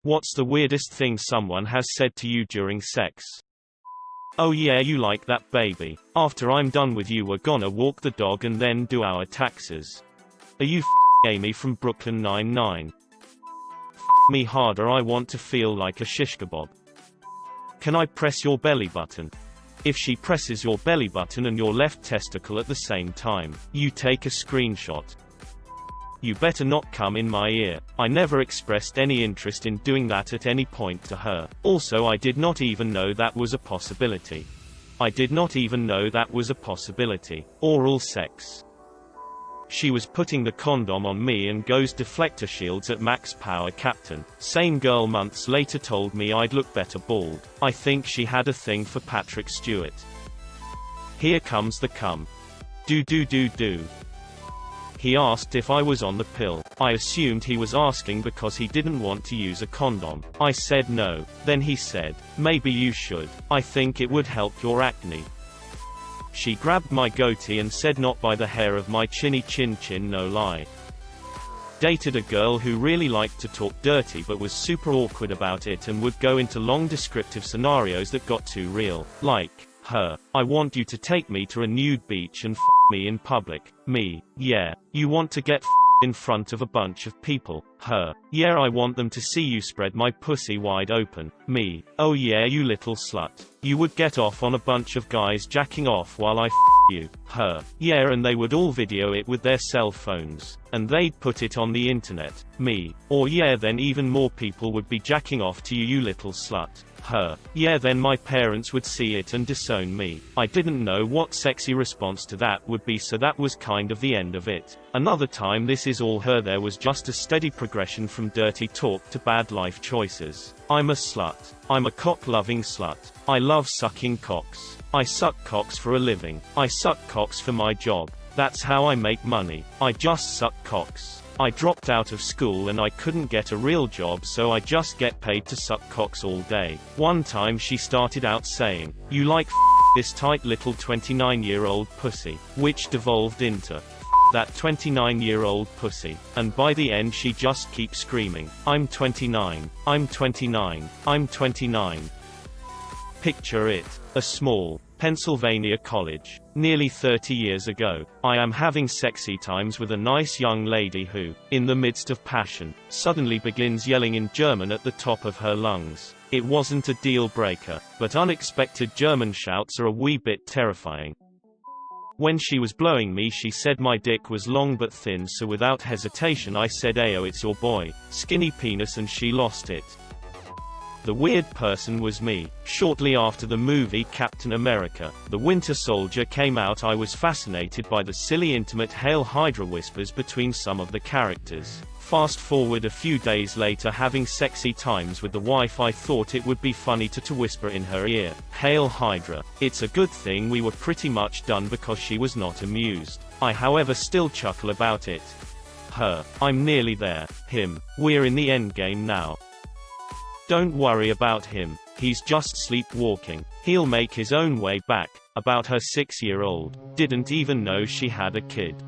What's the weirdest thing someone has said to you during sex? Oh yeah, you like that baby. After I'm done with you we're gonna walk the dog and then do our taxes. Are you Amy from Brooklyn Nine-Nine? Me harder, I want to feel like a shish kebab. Can I press your belly button? If she presses your belly button and your left testicle at the same time, you take a screenshot. You better not come in my ear. I never expressed any interest in doing that at any point to her. Also, I did not even know that was a possibility. I did not even know that was a possibility. Oral sex. She was putting the condom on me and goes deflector shields at max power, Captain. Same girl months later told me I'd look better bald. I think she had a thing for Patrick Stewart. Here comes the cum. Do. He asked if I was on the pill. I assumed he was asking because he didn't want to use a condom. I said no. Then he said, maybe you should. I think it would help your acne. She grabbed my goatee and said, not by the hair of my chinny chin, no lie. Dated a girl who really liked to talk dirty but was super awkward about it and would go into long descriptive scenarios that got too real. Like, her, I want you to take me to a nude beach and me in public. Me, yeah. You want to get in front of a bunch of people. Her, yeah, I want them to see you spread my pussy wide open. Me, oh yeah, you little slut. You would get off on a bunch of guys jacking off while I you. Her, yeah, and they would all video it with their cell phones. And they'd put it on the internet. Me, or yeah, then even more people would be jacking off to you, you little slut. Her, yeah, then my parents would see it and disown me. I didn't know what sexy response to that would be, so that was kind of the end of it. Another time this is all her, there was just a steady progression from dirty talk to bad life choices. I'm a slut. I'm a cock-loving slut. I love sucking cocks. I suck cocks for a living. I suck cocks for my job. That's how I make money. I just suck cocks. I dropped out of school and I couldn't get a real job, so I just get paid to suck cocks all day. One time she started out saying, you like this tight little 29-year-old pussy, which devolved into that 29-year-old pussy. And by the end she just keeps screaming, I'm 29, I'm 29, I'm 29. Picture it. A small Pennsylvania college. Nearly 30 years ago. I am having sexy times with a nice young lady who, in the midst of passion, suddenly begins yelling in German at the top of her lungs. It wasn't a deal breaker, but unexpected German shouts are a wee bit terrifying. When she was blowing me she said my dick was long but thin, so without hesitation I said, ayo, it's your boy, skinny penis, and she lost it. The weird person was me. Shortly after the movie Captain America: The Winter Soldier came out, I was fascinated by the silly intimate Hail Hydra whispers between some of the characters. Fast forward a few days later, having sexy times with the wife, I thought it would be funny to whisper in her ear, Hail Hydra. It's a good thing we were pretty much done because she was not amused. I however still chuckle about it. Her, I'm nearly there. Him, we're in the endgame now. Don't worry about him, he's just sleepwalking. He'll make his own way back. About her 6-year-old. Didn't even know she had a kid.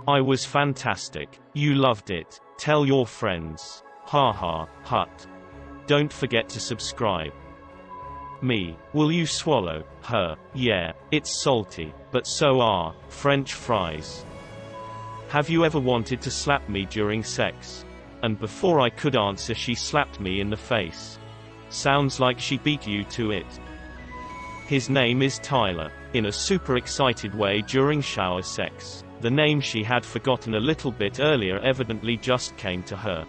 I was fantastic. You loved it. Tell your friends. Haha, hut. Don't forget to subscribe. Me, will you swallow? Her, yeah, it's salty, but so are French fries. Have you ever wanted to slap me during sex? And before I could answer she slapped me in the face. Sounds like she beat you to it. His name is Tyler. In a super excited way during shower sex. The name she had forgotten a little bit earlier evidently just came to her.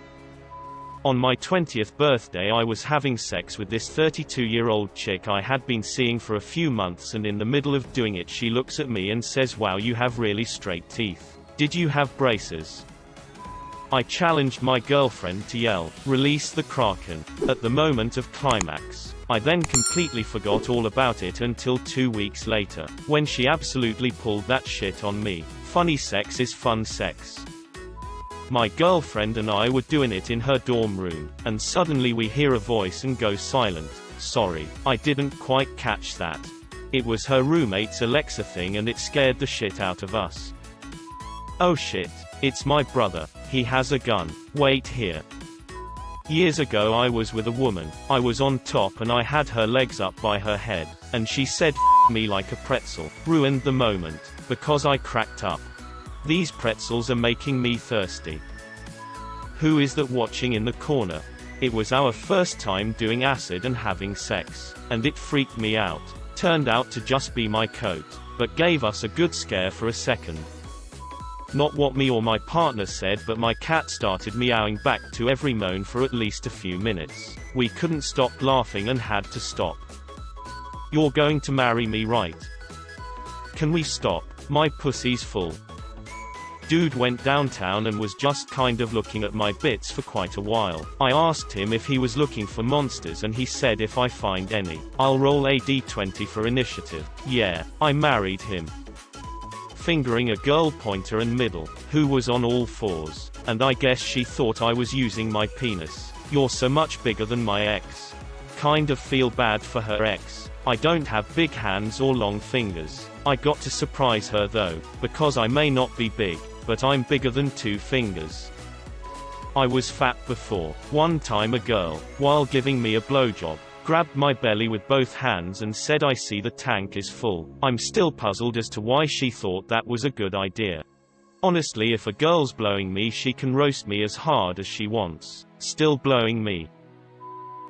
On my 20th birthday I was having sex with this 32-year-old chick I had been seeing for a few months, and in the middle of doing it she looks at me and says, wow, you have really straight teeth. Did you have braces? I challenged my girlfriend to yell, release the Kraken, at the moment of climax. I then completely forgot all about it until 2 weeks later, when she absolutely pulled that shit on me. Funny sex is fun sex. My girlfriend and I were doing it in her dorm room, and suddenly we hear a voice and go silent. Sorry, I didn't quite catch that. It was her roommate's Alexa thing and it scared the shit out of us. Oh shit, it's my brother. He has a gun. Wait here. Years ago I was with a woman. I was on top and I had her legs up by her head. And she said F me like a pretzel. Ruined the moment. Because I cracked up. These pretzels are making me thirsty. Who is that watching in the corner? It was our first time doing acid and having sex. And it freaked me out. Turned out to just be my coat. But gave us a good scare for a second. Not what me or my partner said, but my cat started meowing back to every moan for at least a few minutes. We couldn't stop laughing and had to stop. You're going to marry me, right? Can we stop? My pussy's full. Dude went downtown and was just kind of looking at my bits for quite a while. I asked him if he was looking for monsters and he said if I find any, I'll roll a d20 for initiative. Yeah, I married him. Fingering a girl pointer and middle, who was on all fours, and I guess she thought I was using my penis. You're so much bigger than my ex. Kind of feel bad for her ex. I don't have big hands or long fingers. I got to surprise her though, because I may not be big, but I'm bigger than 2 fingers. I was fat before. One time a girl, while giving me a blowjob, grabbed my belly with both hands and said I see the tank is full. I'm still puzzled as to why she thought that was a good idea. Honestly, if a girl's blowing me, she can roast me as hard as she wants. Still blowing me.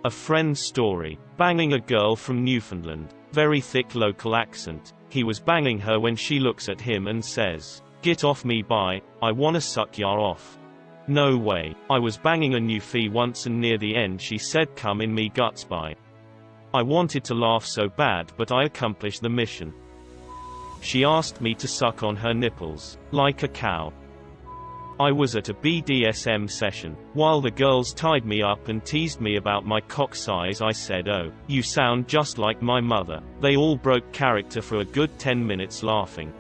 A friend's story. Banging a girl from Newfoundland. Very thick local accent. He was banging her when she looks at him and says, "Get off me, bye, I wanna suck ya off." No way. I was banging a newfie once and near the end she said come in me guts, bye. I wanted to laugh so bad, but I accomplished the mission. She asked me to suck on her nipples, like a cow. I was at a BDSM session. While the girls tied me up and teased me about my cock size, I said, "Oh, you sound just like my mother." They all broke character for a good 10 minutes laughing.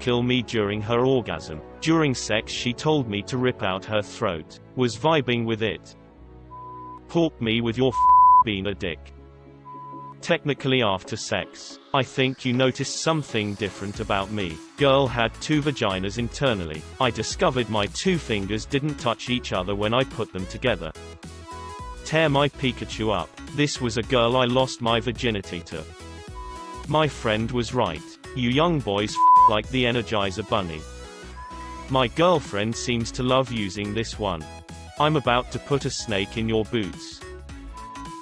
Kill me during her orgasm. During sex she told me to rip out her throat. Was vibing with it. Pork me with your being a dick. Technically after sex. I think you noticed something different about me. Girl had 2 vaginas internally. I discovered my 2 fingers didn't touch each other when I put them together. Tear my Pikachu up. This was a girl I lost my virginity to. My friend was right. You young boys like the Energizer Bunny. My girlfriend seems to love using this one. I'm about to put a snake in your boots.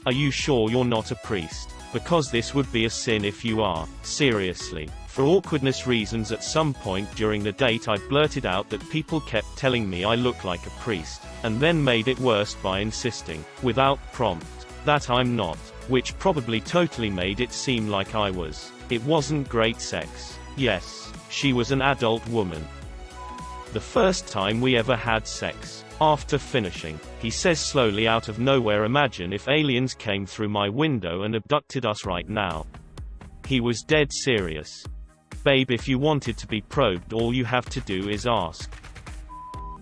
Are you sure you're not a priest? Because this would be a sin if you are. Seriously. For awkwardness reasons, at some point during the date I blurted out that people kept telling me I look like a priest, and then made it worse by insisting, without prompt, that I'm not, which probably totally made it seem like I was. It wasn't great sex. Yes, she was an adult woman. The first time we ever had sex. After finishing, he says slowly out of nowhere, "Imagine if aliens came through my window and abducted us right now." He was dead serious. "Babe, if you wanted to be probed, all you have to do is ask."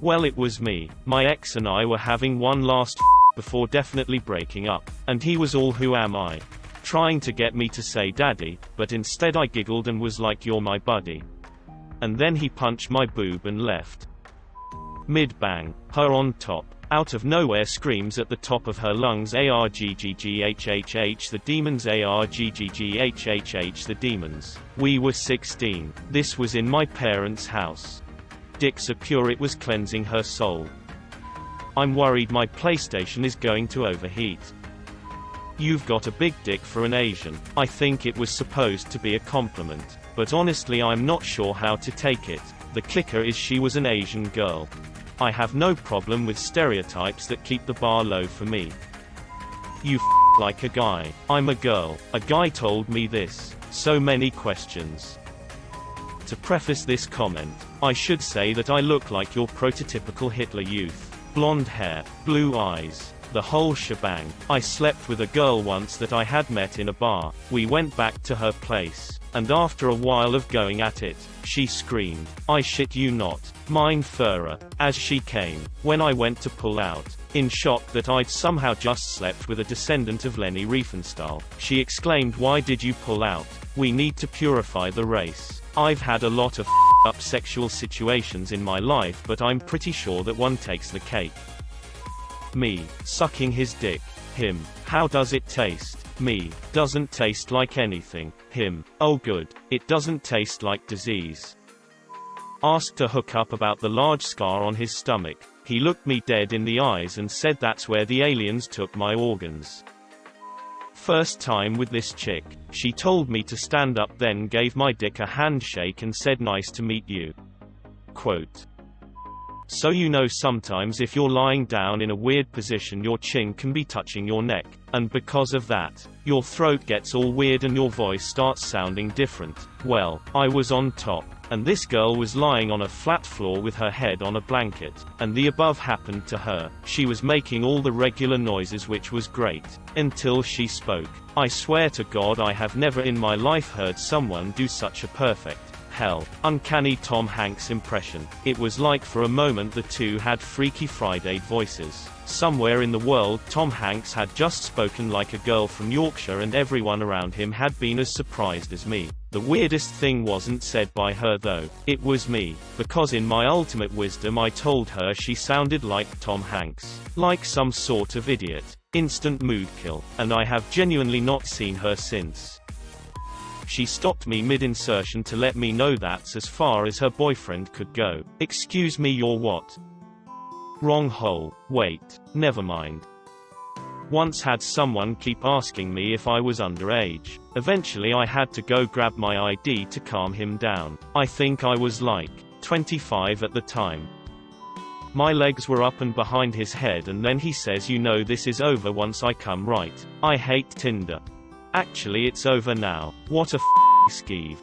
Well, it was me. My ex and I were having one last before definitely breaking up, and he was all "Who am I?" trying to get me to say daddy, but instead I giggled and was like, "You're my buddy." And then he punched my boob and left. Mid-bang. Her on top. Out of nowhere screams at the top of her lungs, "ARGGGHHH the demons, ARGGGHHH the demons." We were 16. This was in my parents' house. Dick so pure it was cleansing her soul. I'm worried my PlayStation is going to overheat. You've got a big dick for an Asian. I think it was supposed to be a compliment, but honestly I'm not sure how to take it. The kicker is she was an Asian girl. I have no problem with stereotypes that keep the bar low for me. You like a guy. I'm a girl. A guy told me this. So many questions. To preface this comment, I should say that I look like your prototypical Hitler Youth. Blonde hair, blue eyes, the whole shebang. I slept with a girl once that I had met in a bar. We went back to her place, and after a while of going at it, she screamed, "I shit you not, mein Führer," as she came. When I went to pull out, in shock that I'd somehow just slept with a descendant of Leni Riefenstahl, she exclaimed, "Why did you pull out? We need to purify the race." I've had a lot of up sexual situations in my life, but I'm pretty sure that one takes the cake. Me. Sucking his dick. Him. How does it taste? Me. Doesn't taste like anything. Him. Oh good. It doesn't taste like disease. Asked to hook up about the large scar on his stomach. He looked me dead in the eyes and said that's where the aliens took my organs. First time with this chick. She told me to stand up, then gave my dick a handshake and said nice to meet you. Quote. So you know sometimes if you're lying down in a weird position your chin can be touching your neck, and because of that, your throat gets all weird and your voice starts sounding different. Well, I was on top, and this girl was lying on a flat floor with her head on a blanket, and the above happened to her. She was making all the regular noises, which was great, until she spoke. I swear to God I have never in my life heard someone do such a perfect, hell, uncanny Tom Hanks impression. It was like for a moment the two had Freaky Friday voices. Somewhere in the world Tom Hanks had just spoken like a girl from Yorkshire and everyone around him had been as surprised as me. The weirdest thing wasn't said by her though. It was me, because in my ultimate wisdom I told her she sounded like Tom Hanks. Like some sort of idiot. Instant mood kill. And I have genuinely not seen her since. She stopped me mid-insertion to let me know that's as far as her boyfriend could go. Excuse me, you're what? Wrong hole. Wait. Never mind. Once had someone keep asking me if I was underage. Eventually I had to go grab my ID to calm him down. I think I was like 25 at the time. My legs were up and behind his head and then he says, you know this is over once I come, right? I hate Tinder. Actually it's over now. What a skeeve.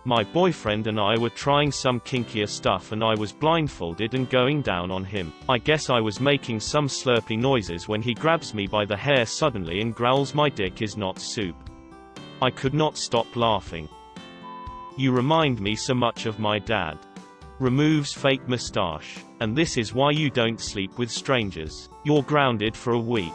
My boyfriend and I were trying some kinkier stuff and I was blindfolded and going down on him. I guess I was making some slurpy noises when he grabs me by the hair suddenly and growls my dick is not soup. I could not stop laughing. You remind me so much of my dad. Removes fake mustache. And this is why you don't sleep with strangers. You're grounded for a week.